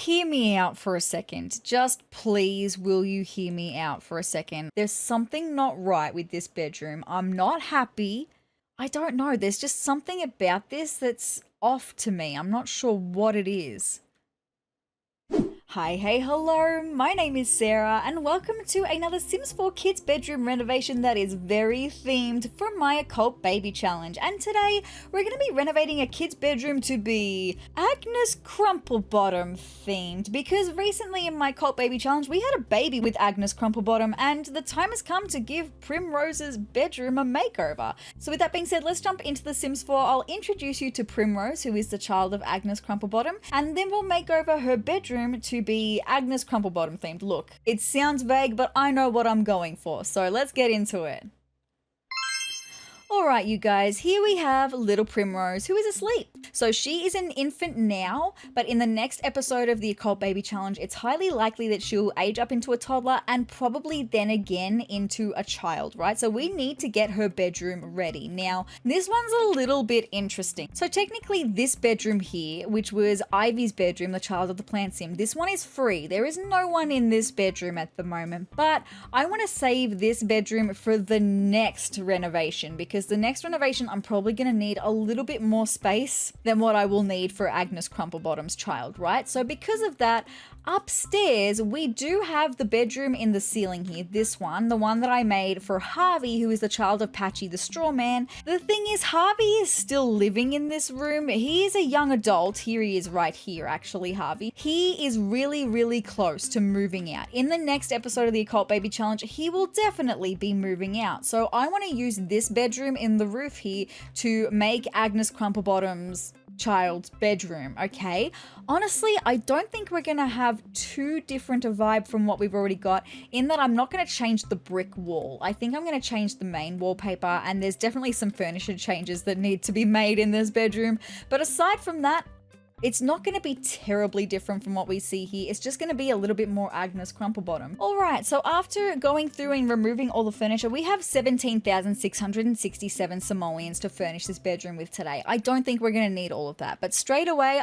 Hear me out for a second. Just please, will you hear me out for a second? There's something not right with this bedroom. I'm not happy. I don't know. There's just something about this that's off to me. I'm not sure what it is. Hi, hey, hello, my name is Sarah and welcome to another Sims 4 Kids bedroom renovation that is very themed for my Occult Baby challenge. And today we're going to be renovating a kid's bedroom to be Agnes Crumplebottom themed, because recently in my Occult Baby challenge we had a baby with Agnes Crumplebottom and the time has come to give Primrose's bedroom a makeover. So with that being said, let's jump into the Sims 4. I'll introduce you to Primrose, who is the child of Agnes Crumplebottom, and then we'll make over her bedroom to be Agnes Crumplebottom themed. Look, it sounds vague, but I know what I'm going for, so let's get into it. Alright you guys, here we have little Primrose who is asleep. So she is an infant now, but in the next episode of the Occult Baby Challenge, it's highly likely that she'll age up into a toddler and probably then again into a child, right? So we need to get her bedroom ready. Now, this one's a little bit interesting. So technically this bedroom here, which was Ivy's bedroom, the child of the plant sim, this one is free. There is no one in this bedroom at the moment, but I want to save this bedroom for the next renovation, because the next renovation I'm probably going to need a little bit more space than what I will need for Agnes Crumplebottom's child, right? So because of that, upstairs we do have the bedroom in the ceiling here, this one, the one that I made for Harvey, who is the child of Patchy the straw man. The thing is, Harvey is still living in this room. He is a young adult. Here he is right here, actually, Harvey. He is really close to moving out. In the next episode of the Occult Baby Challenge, he will definitely be moving out. So I want to use this bedroom in the roof here to make Agnes Crumplebottom's child's bedroom, okay? Honestly, I don't think we're gonna have too different a vibe from what we've already got, in that I'm not gonna change the brick wall. I think I'm gonna change the main wallpaper, and there's definitely some furniture changes that need to be made in this bedroom. But aside from that, it's not going to be terribly different from what we see here. It's just going to be a little bit more Agnes Crumplebottom. Alright, so after going through and removing all the furniture, we have 17,667 simoleons to furnish this bedroom with today. I don't think we're going to need all of that. But straight away,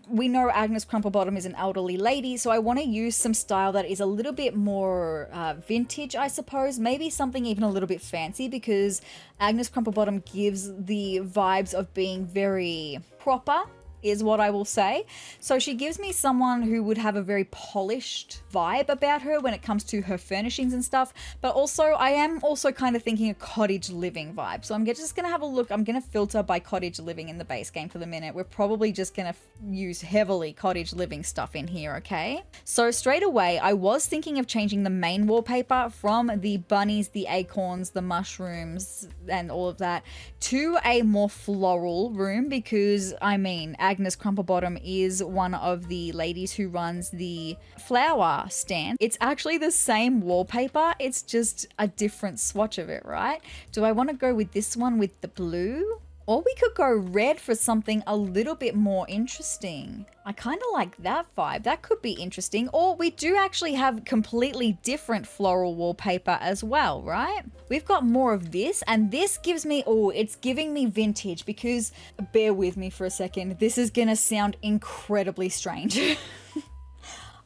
we know Agnes Crumplebottom is an elderly lady, so I want to use some style that is a little bit more vintage, I suppose. Maybe something even a little bit fancy, because Agnes Crumplebottom gives the vibes of being very proper, is what I will say. So she gives me someone who would have a very polished vibe about her when it comes to her furnishings and stuff, but also I am also kind of thinking a cottage living vibe. So I'm just gonna have a look. I'm gonna filter by cottage living in the base game for the minute. We're probably just gonna use heavily cottage living stuff in here, okay? So straight away, I was thinking of changing the main wallpaper from the bunnies, the acorns, the mushrooms, and all of that to a more floral room, because Agnes Crumplebottom is one of the ladies who runs the flower stand. It's actually the same wallpaper, it's just a different swatch of it, right? Do I want to go with this one with the blue? Or we could go red for something a little bit more interesting. I kind of like that vibe. That could be interesting. Or we do actually have completely different floral wallpaper as well, right? We've got more of this, and this gives me, it's giving me vintage, because bear with me for a second. This is gonna sound incredibly strange.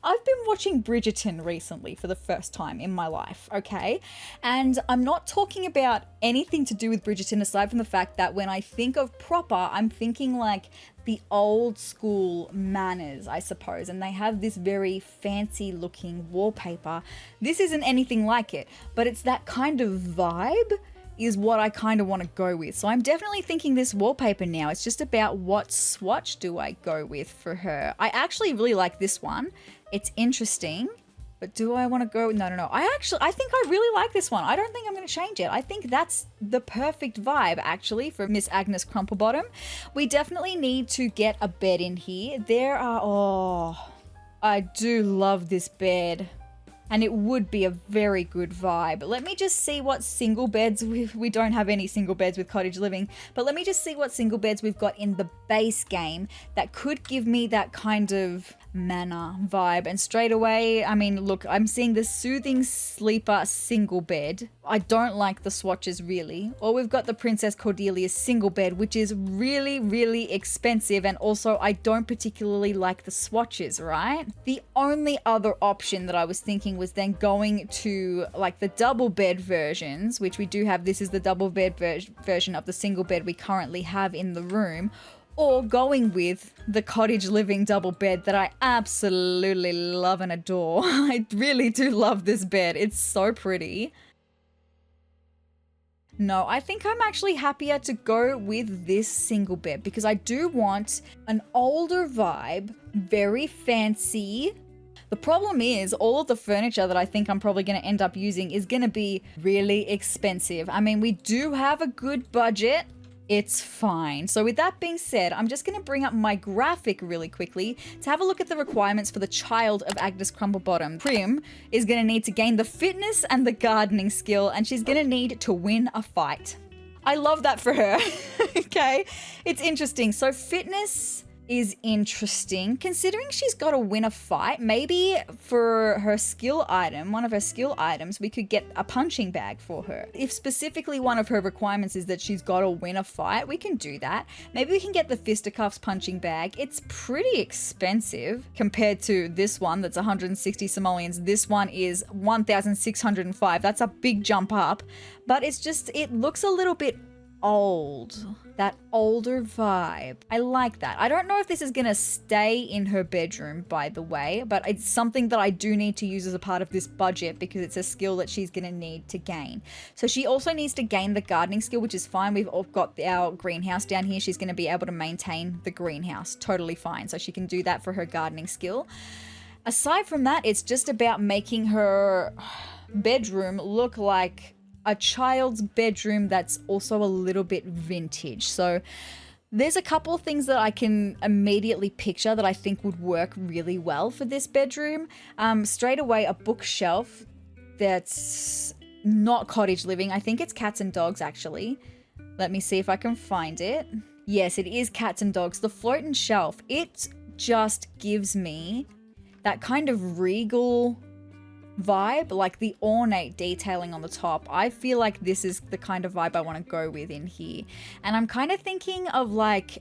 I've been watching Bridgerton recently for the first time in my life, okay? And I'm not talking about anything to do with Bridgerton aside from the fact that when I think of proper, I'm thinking like the old school manners, I suppose, and they have this very fancy looking wallpaper. This isn't anything like it, but it's that kind of vibe is what I kind of want to go with. So I'm definitely thinking this wallpaper now. It's just about what swatch do I go with for her. I actually really like this one. It's interesting, but do I want to go? No. I think I really like this one. I don't think I'm going to change it. I think that's the perfect vibe actually for Miss Agnes Crumplebottom. We definitely need to get a bed in here. I do love this bed. and it would be a very good vibe. Let me just see what single beds we don't have any single beds with Cottage Living, but let me just see what single beds we've got in the base game that could give me that kind of manor vibe. And straight away, I mean, look, I'm seeing the Soothing Sleeper single bed. I don't like the swatches really. Or we've got the Princess Cordelia's single bed, which is really, really expensive, and also I don't particularly like the swatches, right? The only other option that I was thinking was then going to like the double bed versions, which we do have. This is the double bed version of the single bed we currently have in the room, or going with the Cottage Living double bed that I absolutely love and adore. I really do love this bed. It's so pretty. No, I think I'm actually happier to go with this single bed because I do want an older vibe, very fancy. The problem is all of the furniture that I think I'm probably going to end up using is going to be really expensive. I mean, we do have a good budget. It's fine. So with that being said, I'm just going to bring up my graphic really quickly to have a look at the requirements for the child of Agnes Crumplebottom. Prim is going to need to gain the fitness and the gardening skill, and she's going to need to win a fight. I love that for her. Okay, it's interesting. So fitness is interesting considering she's got to win a fight. Maybe for her skill item, one of her skill items, we could get a punching bag for her. If specifically one of her requirements is that she's got to win a fight, we can do that. Maybe we can get the fisticuffs punching bag. It's pretty expensive compared to this one that's 160 simoleons. This one is 1,605. That's a big jump up, but it's just, it looks a little bit old. That older vibe. I like that. I don't know if this is gonna stay in her bedroom, by the way, but it's something that I do need to use as a part of this budget because it's a skill that she's gonna need to gain. So she also needs to gain the gardening skill, which is fine. We've all got our greenhouse down here. She's gonna be able to maintain the greenhouse. Totally fine. So she can do that for her gardening skill. Aside from that, it's just about making her bedroom look like a child's bedroom that's also a little bit vintage. So there's a couple of things that I can immediately picture that I think would work really well for this bedroom. Straight away, a bookshelf that's not Cottage Living. I think it's Cats and Dogs, actually. Let me see if I can find it. Yes, it is Cats and Dogs. The floating shelf. It just gives me that kind of regal vibe, like the ornate detailing on the top. I feel like this is the kind of vibe I want to go with in here. And I'm kind of thinking of like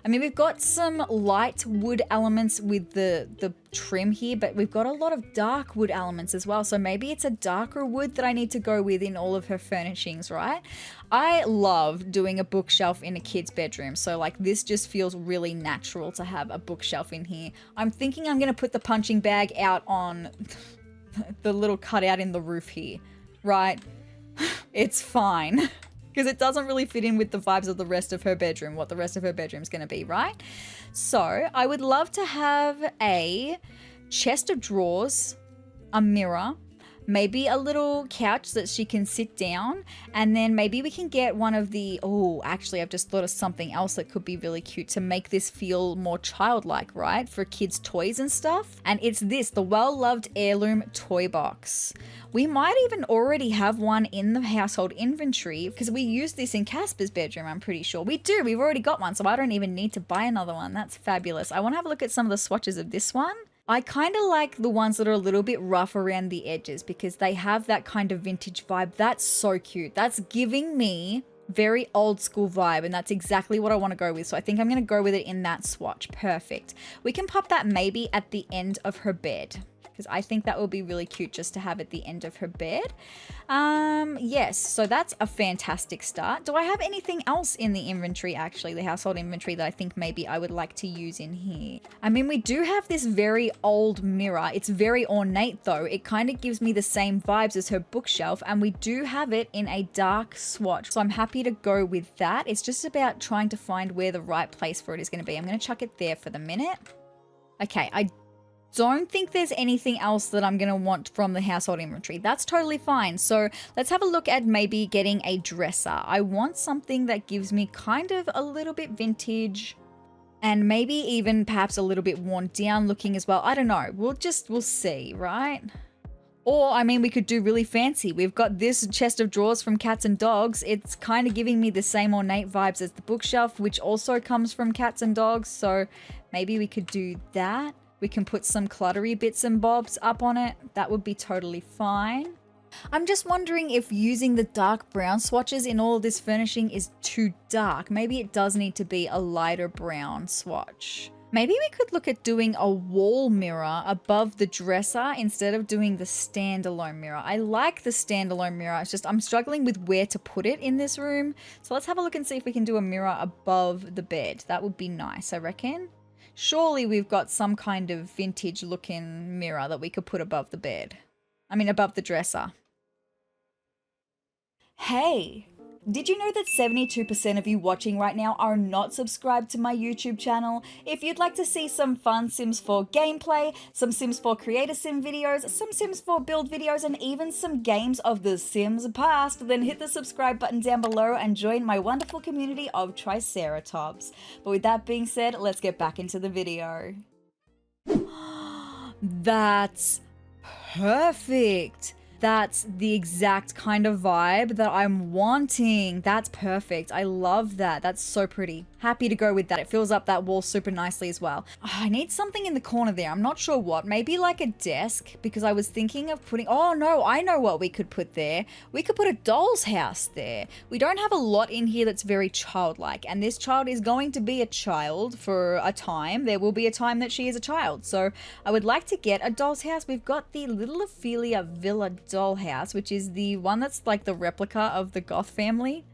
I mean, we've got some light wood elements with the trim here, but we've got a lot of dark wood elements as well. So maybe it's a darker wood that I need to go with in all of her furnishings, right? I love doing a bookshelf in a kid's bedroom. So like this just feels really natural to have a bookshelf in here. I'm thinking I'm going to put the punching bag out on the little cutout in the roof here, right? It's fine. Because it doesn't really fit in with the vibes of the rest of her bedroom, what the rest of her bedroom's going to be, right? So I would love to have a chest of drawers, a mirror, maybe a little couch that she can sit down, and then maybe we can get one of the, oh, actually I've just thought of something else that could be really cute to make this feel more childlike, right? For kids' toys and stuff. And it's this, the well-loved heirloom toy box. We might even already have one in the household inventory because we use this in Casper's bedroom, I'm pretty sure. We do, we've already got one, so I don't even need to buy another one. That's fabulous. I want to have a look at some of the swatches of this one. I kind of like the ones that are a little bit rough around the edges because they have that kind of vintage vibe. That's so cute. That's giving me very old school vibe, and that's exactly what I want to go with. So I think I'm going to go with it in that swatch. Perfect. We can pop that maybe at the end of her bed, because I think that will be really cute just to have at the end of her bed. Yes, so that's a fantastic start. Do I have anything else in the inventory, actually, the household inventory, that I think maybe I would like to use in here? I mean, we do have this very old mirror. It's very ornate though. It kind of gives me the same vibes as her bookshelf, and we do have it in a dark swatch. So I'm happy to go with that. It's just about trying to find where the right place for it is going to be. I'm going to chuck it there for the minute. Okay, I don't think there's anything else that I'm going to want from the household inventory. That's totally fine. So let's have a look at maybe getting a dresser. I want something that gives me kind of a little bit vintage. And maybe even perhaps a little bit worn down looking as well. I don't know. We'll see, right? Or, I mean, we could do really fancy. We've got this chest of drawers from Cats and Dogs. It's kind of giving me the same ornate vibes as the bookshelf, which also comes from Cats and Dogs. So maybe we could do that. We can put some cluttery bits and bobs up on it. That would be totally fine. I'm just wondering if using the dark brown swatches in all of this furnishing is too dark. Maybe it does need to be a lighter brown swatch. Maybe we could look at doing a wall mirror above the dresser instead of doing the standalone mirror. I like the standalone mirror. It's just I'm struggling with where to put it in this room. So let's have a look and see if we can do a mirror above the bed. That would be nice, I reckon. Surely we've got some kind of vintage looking mirror that we could put above the bed. I mean, above the dresser. Hey! Did you know that 72% of you watching right now are not subscribed to my YouTube channel? If you'd like to see some fun Sims 4 gameplay, some Sims 4 creator sim videos, some Sims 4 build videos, and even some games of the Sims past, then hit the subscribe button down below and join my wonderful community of Triceratops. But with that being said, let's get back into the video. That's perfect! That's the exact kind of vibe that I'm wanting. That's perfect. I love that. That's so pretty. Happy to go with that. It fills up that wall super nicely as well. I need something in the corner there. I'm not sure what. Maybe like a desk, because I was thinking of putting... Oh no, I know what we could put there. We could put a doll's house there. We don't have a lot in here that's very childlike, and this child is going to be a child for a time. There will be a time that she is a child. So I would like to get a doll's house. We've got the Little Ophelia Villa dollhouse, which is the one that's like the replica of the Goth family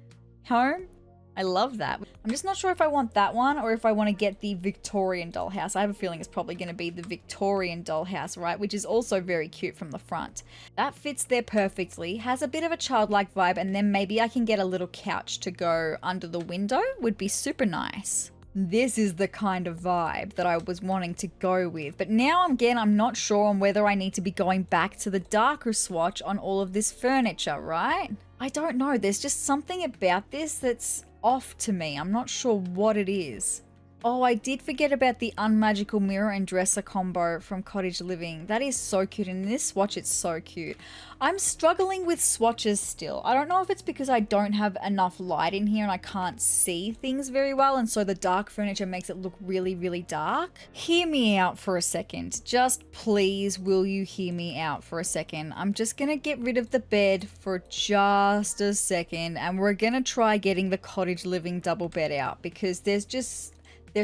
home. I love that. I'm just not sure if I want that one or if I want to get the Victorian dollhouse. I have a feeling it's probably going to be the Victorian dollhouse, right? Which is also very cute from the front. That fits there perfectly, has a bit of a childlike vibe, and then maybe I can get a little couch to go under the window. Would be super nice. This is the kind of vibe that I was wanting to go with. But now again, I'm not sure on whether I need to be going back to the darker swatch on all of this furniture, right? I don't know. There's just something about this that's off to me. I'm not sure what it is. Oh, I did forget about the unmagical mirror and dresser combo from Cottage Living. That is so cute. And in this swatch, it's so cute. I'm struggling with swatches still. I don't know if it's because I don't have enough light in here and I can't see things very well, and so the dark furniture makes it look really, really dark. Hear me out for a second. Just please, will you hear me out for a second? I'm just gonna get rid of the bed for just a second, and we're gonna try getting the Cottage Living double bed out, because there's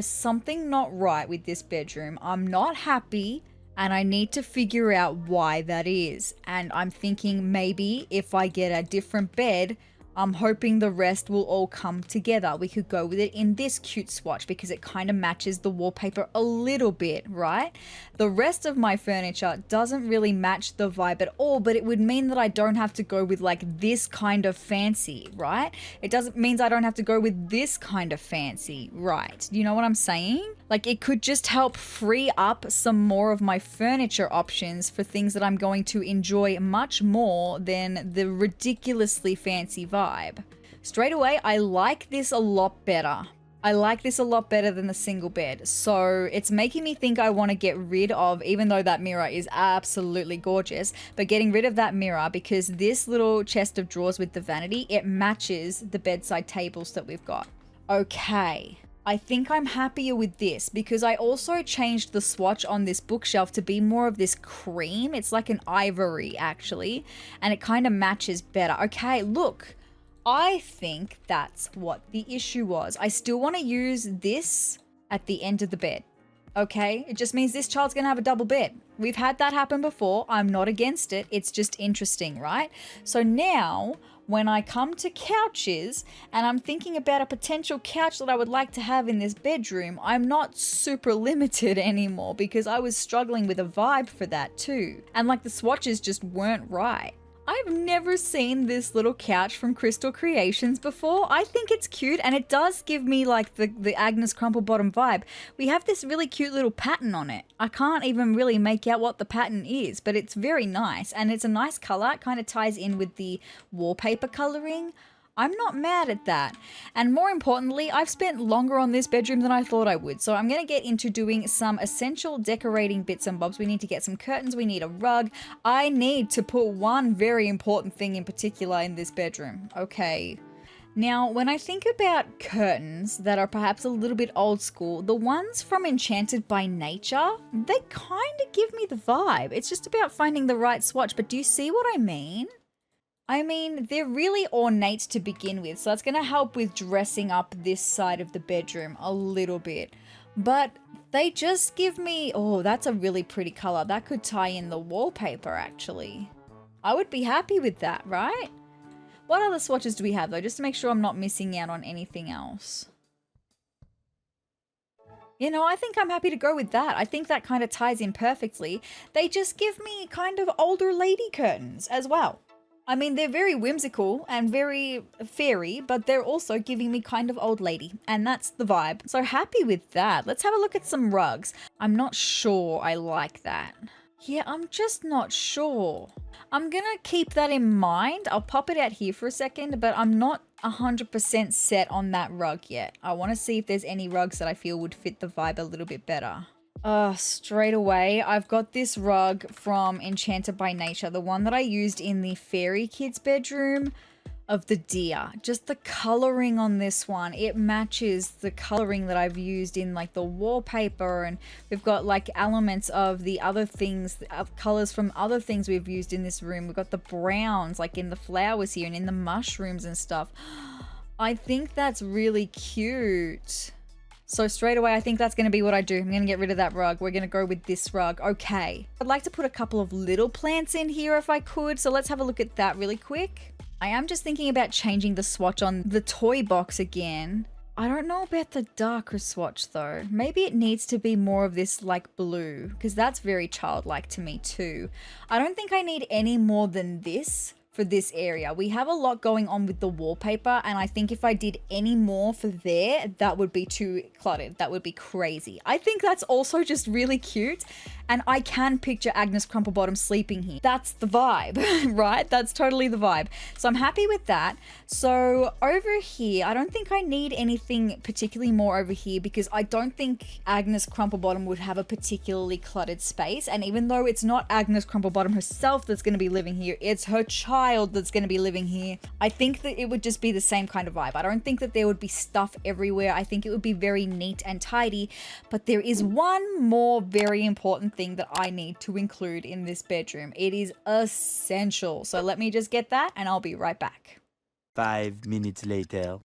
something not right with this bedroom. I'm not happy, and I need to figure out why that is. And I'm thinking maybe if I get a different bed, I'm hoping the rest will all come together. We could go with it in this cute swatch because it kind of matches the wallpaper a little bit, right? The rest of my furniture doesn't really match the vibe at all, but it would mean that I don't have to go with like this kind of fancy, right? It means I don't have to go with this kind of fancy, right? You know what I'm saying? Like, it could just help free up some more of my furniture options for things that I'm going to enjoy much more than the ridiculously fancy vibe. Straight away, I like this a lot better. I like this a lot better than the single bed. So it's making me think I want to get rid of, even though that mirror is absolutely gorgeous, but getting rid of that mirror because this little chest of drawers with the vanity, it matches the bedside tables that we've got. Okay. I think I'm happier with this because I also changed the swatch on this bookshelf to be more of this cream. It's like an ivory actually, and it kind of matches better. Okay, look, I think that's what the issue was. I still want to use this at the end of the bed. Okay, it just means this child's gonna have a double bed. We've had that happen before. I'm not against it. It's just interesting, right? So now, when I come to couches and I'm thinking about a potential couch that I would like to have in this bedroom, I'm not super limited anymore because I was struggling with a vibe for that too. And like the swatches just weren't right. I've never seen this little couch from Crystal Creations before. I think it's cute and it does give me like the Agnes crumplebottom vibe. We have this really cute little pattern on it. I can't even really make out what the pattern is, but it's very nice and it's a nice color. It kind of ties in with the wallpaper coloring. I'm not mad at that. And more importantly, I've spent longer on this bedroom than I thought I would. So I'm going to get into doing some essential decorating bits and bobs. We need to get some curtains. We need a rug. I need to put one very important thing in particular in this bedroom. Okay. Now, when I think about curtains that are perhaps a little bit old school, the ones from Enchanted by Nature, they kind of give me the vibe. It's just about finding the right swatch, but do you see what I mean? I mean, they're really ornate to begin with, so that's going to help with dressing up this side of the bedroom a little bit. But they just give me, oh, that's a really pretty color. That could tie in the wallpaper, actually. I would be happy with that, right? What other swatches do we have, though, just to make sure I'm not missing out on anything else? You know, I think I'm happy to go with that. I think that kind of ties in perfectly. They just give me kind of older lady curtains as well. I mean, they're very whimsical and very fairy, but they're also giving me kind of old lady, and that's the vibe. So happy with that. Let's have a look at some rugs. I'm not sure I like that. Yeah, I'm just not sure. I'm gonna keep that in mind. I'll pop it out here for a second, but I'm not 100% set on that rug yet. I want to see if there's any rugs that I feel would fit the vibe a little bit better. Straight away, I've got this rug from Enchanted by Nature, the one that I used in the fairy kids bedroom of the deer. Just the coloring on this one, it matches the coloring that I've used in like the wallpaper, and we've got like elements of the other things, colors from other things we've used in this room. We've got the browns like in the flowers here and in the mushrooms and stuff. I think that's really cute. So straight away, I think that's going to be what I do. I'm going to get rid of that rug. We're going to go with this rug. Okay. I'd like to put a couple of little plants in here if I could. So let's have a look at that really quick. I am just thinking about changing the swatch on the toy box again. I don't know about the darker swatch though. Maybe it needs to be more of this like blue, because that's very childlike to me too. I don't think I need any more than this for this area. We have a lot going on with the wallpaper, and I think if I did any more for there, that would be too cluttered. That would be crazy. I think that's also just really cute, and I can picture Agnes Crumplebottom sleeping here. That's the vibe, right? That's totally the vibe. So I'm happy with that. So over here, I don't think I need anything particularly more over here, because I don't think Agnes Crumplebottom would have a particularly cluttered space. And even though it's not Agnes Crumplebottom herself that's going to be living here, it's her child that's going to be living here, I think that it would just be the same kind of vibe. I don't think that there would be stuff everywhere. I think it would be very neat and tidy. But there is one more very important thing that I need to include in this bedroom. It is essential. So let me just get that and I'll be right back. 5 minutes later.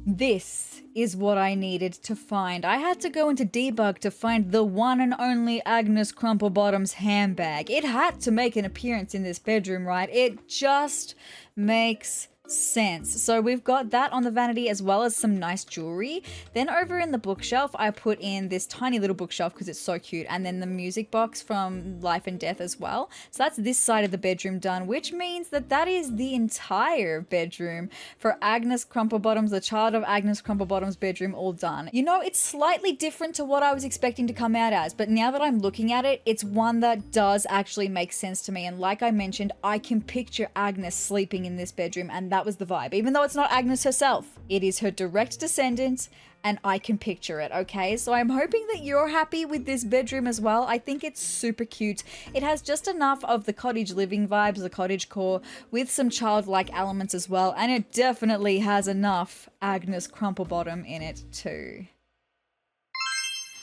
This is what I needed to find. I had to go into debug to find the one and only Agnes Crumplebottom's handbag. It had to make an appearance in this bedroom, right? It just makes sense. So we've got that on the vanity as well as some nice jewelry. Then over in the bookshelf, I put in this tiny little bookshelf because it's so cute, and then the music box from Life and Death as well. So that's this side of the bedroom done, which means that that is the entire bedroom for Agnes Crumplebottom's, the child of Agnes Crumplebottom's bedroom, all done. You know, it's slightly different to what I was expecting to come out as, but now that I'm looking at it, it's one that does actually make sense to me. And like I mentioned, I can picture Agnes sleeping in this bedroom, and that was the vibe. Even though it's not Agnes herself, it is her direct descendant, and I can picture it, okay? So I'm hoping that you're happy with this bedroom as well. I think it's super cute. It has just enough of the cottage living vibes, the cottage core, with some childlike elements as well, and it definitely has enough Agnes Crumplebottom in it too.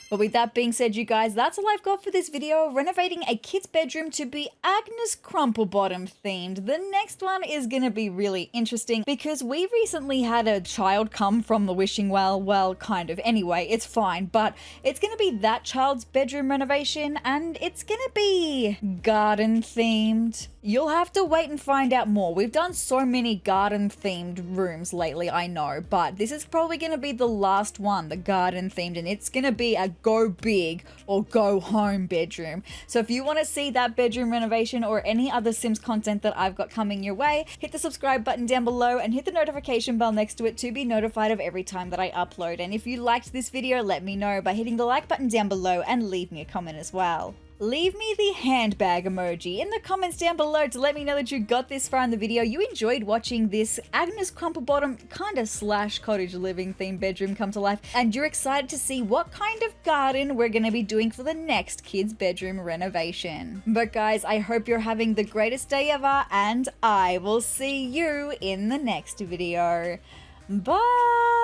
But with that being said, you guys, that's all I've got for this video. Renovating a kid's bedroom to be Agnes Crumplebottom themed. The next one is going to be really interesting because we recently had a child come from the wishing well. Well, kind of. Anyway, it's fine. But it's going to be that child's bedroom renovation, and it's going to be garden themed. You'll have to wait and find out more. We've done so many garden themed rooms lately, I know, but this is probably going to be the last one, the garden themed, and it's going to be a go big or go home bedroom. So if you want to see that bedroom renovation or any other Sims content that I've got coming your way, hit the subscribe button down below and hit the notification bell next to it to be notified of every time that I upload. And if you liked this video, let me know by hitting the like button down below and leave me a comment as well. leave me the handbag emoji in the comments down below to let me know that you got this far in the video. You enjoyed watching this Agnes Crumplebottom kinda slash cottage living themed bedroom come to life, and you're excited to see what kind of garden we're gonna be doing for the next kids' bedroom renovation. But guys, I hope you're having the greatest day ever, and I will see you in the next video. Bye!